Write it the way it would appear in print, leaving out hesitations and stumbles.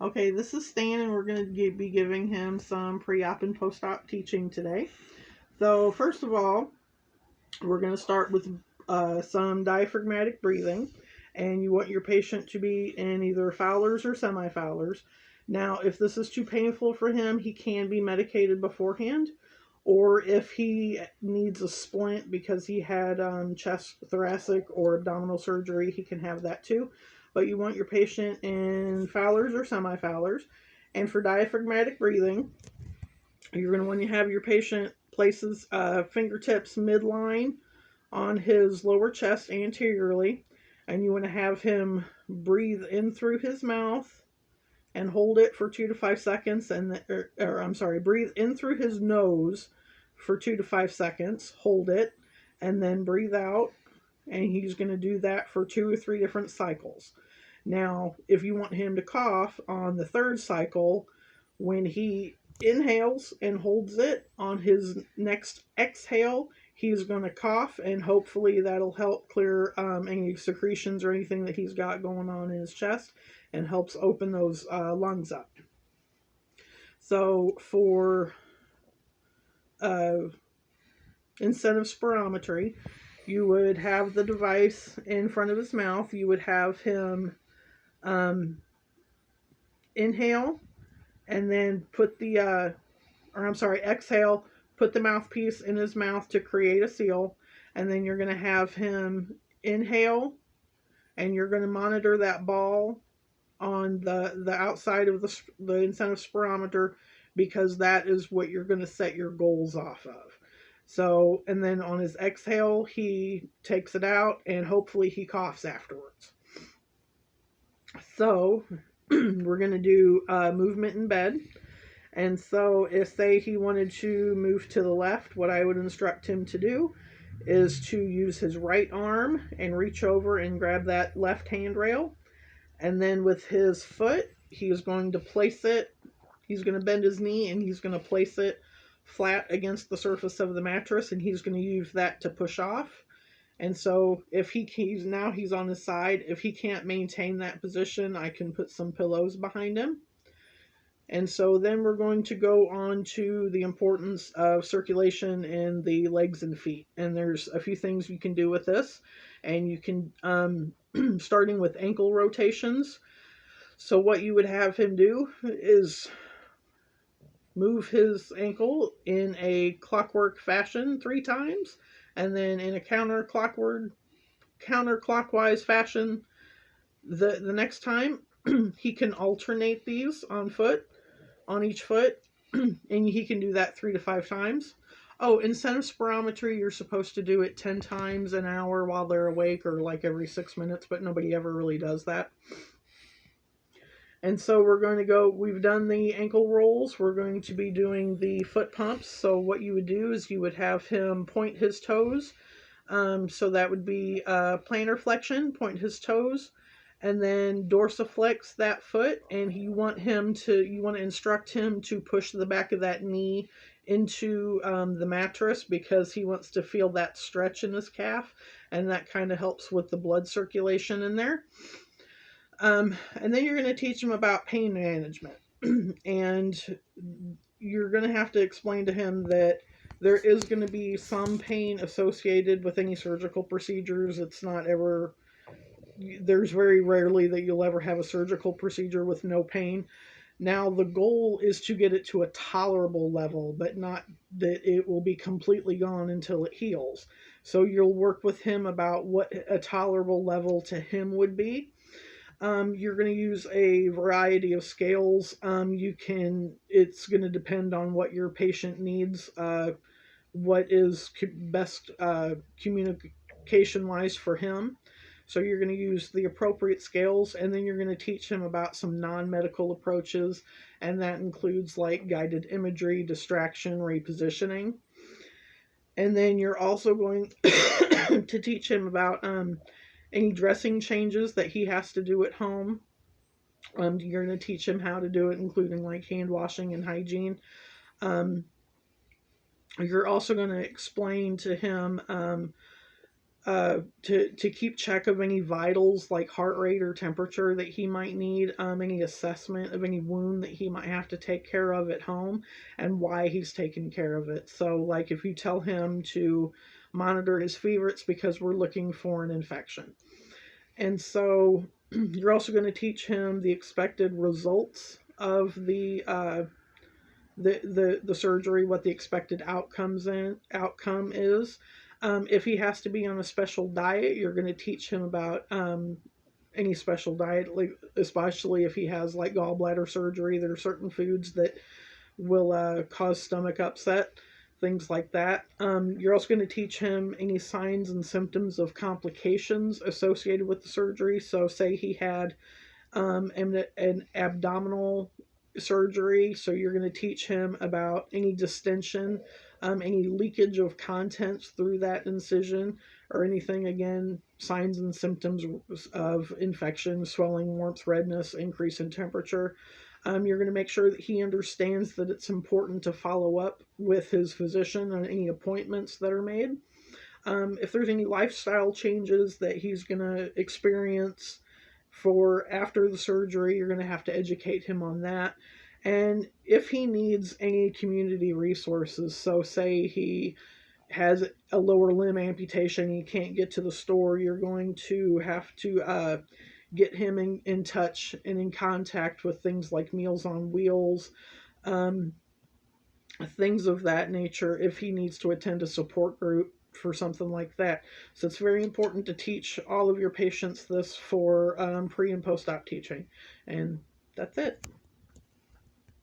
Okay, this is Stan, and we're going to be giving him some pre-op and post-op teaching today. So, first of all, we're going to start with some diaphragmatic breathing, and you want your patient to be in either Fowler's or semi-Fowler's. Now, if this is too painful for him, he can be medicated beforehand, or if he needs a splint because he had chest, thoracic, or abdominal surgery, he can have that too. But you want your patient in Fowler's or semi-Fowler's. And for diaphragmatic breathing, you're going to want to have your patient places fingertips midline on his lower chest anteriorly, and you want to have him breathe in through his mouth and hold it for 2 to 5 seconds, and I'm sorry, breathe in through his nose for 2 to 5 seconds, hold it, and then breathe out. And he's going to do that for 2 or 3 different cycles. Now, if you want him to cough on the third cycle, when he inhales and holds it, on his next exhale, he's going to cough, and hopefully that'll help clear any secretions or anything that he's got going on in his chest and helps open those lungs up. So for instead of spirometry, you would have the device in front of his mouth. You would have him inhale and then put exhale, put the mouthpiece in his mouth to create a seal. And then you're going to have him inhale, and you're going to monitor that ball on the outside of the incentive spirometer, because that is what you're going to set your goals off of. So, and then on his exhale, he takes it out, and hopefully he coughs afterwards. So, we're going to do movement in bed. And so, if say he wanted to move to the left, what I would instruct him to do is to use his right arm and reach over and grab that left handrail. And then with his foot, he's going to place it, he's going to bend his knee, and he's going to place it flat against the surface of the mattress, and he's going to use that to push off. And so if he's on his side, if he can't maintain that position, I can put some pillows behind him. And so then we're going to go on to the importance of circulation in the legs and feet. And there's a few things you can do with this. And you can, starting with ankle rotations. So what you would have him do is move his ankle in a clockwork fashion 3 times, and then in a counterclockwise fashion the next time. He can alternate these on each foot, and he can do that 3 to 5 times. Oh, incentive spirometry, you're supposed to do it 10 times an hour while they're awake, or like every 6 minutes, but nobody ever really does that. And so we've done the ankle rolls. We're going to be doing the foot pumps. So what you would do is you would have him point his toes. So that would be plantar flexion, point his toes, and then dorsiflex that foot. And you want to instruct him to push the back of that knee into the mattress, because he wants to feel that stretch in his calf, and that kind of helps with the blood circulation in there. And then you're going to teach him about pain management. And you're going to have to explain to him that there is going to be some pain associated with any surgical procedures. There's very rarely that you'll ever have a surgical procedure with no pain. Now, the goal is to get it to a tolerable level, but not that it will be completely gone until it heals. So you'll work with him about what a tolerable level to him would be. You're going to use a variety of scales. It's going to depend on what your patient needs, what is best communication-wise for him. So you're going to use the appropriate scales, and then you're going to teach him about some non-medical approaches, and that includes like guided imagery, distraction, repositioning. And then you're also going to teach him about any dressing changes that he has to do at home. You're going to teach him how to do it, including like hand washing and hygiene. You're also going to explain to him to keep check of any vitals like heart rate or temperature that he might need, any assessment of any wound that he might have to take care of at home, and why he's taking care of it. So, like if you tell him to monitor his fever, it's because we're looking for an infection. And so you're also going to teach him the expected results of the surgery, what the expected outcome is. If he has to be on a special diet, you're going to teach him about any special diet, like especially if he has like gallbladder surgery. There are certain foods that will cause stomach upset, things like that. You're also going to teach him any signs and symptoms of complications associated with the surgery. So, say he had an abdominal surgery, so you're going to teach him about any distension, any leakage of contents through that incision, or anything, again, signs and symptoms of infection, swelling, warmth, redness, increase in temperature. You're going to make sure that he understands that it's important to follow up with his physician on any appointments that are made. If there's any lifestyle changes that he's going to experience for after the surgery, you're going to have to educate him on that. And if he needs any community resources, so say he has a lower limb amputation, he can't get to the store, you're going to have to get him in touch and in contact with things like Meals on Wheels, um, things of that nature, if he needs to attend a support group for something like that. So it's very important to teach all of your patients this for pre and post op teaching. And that's it.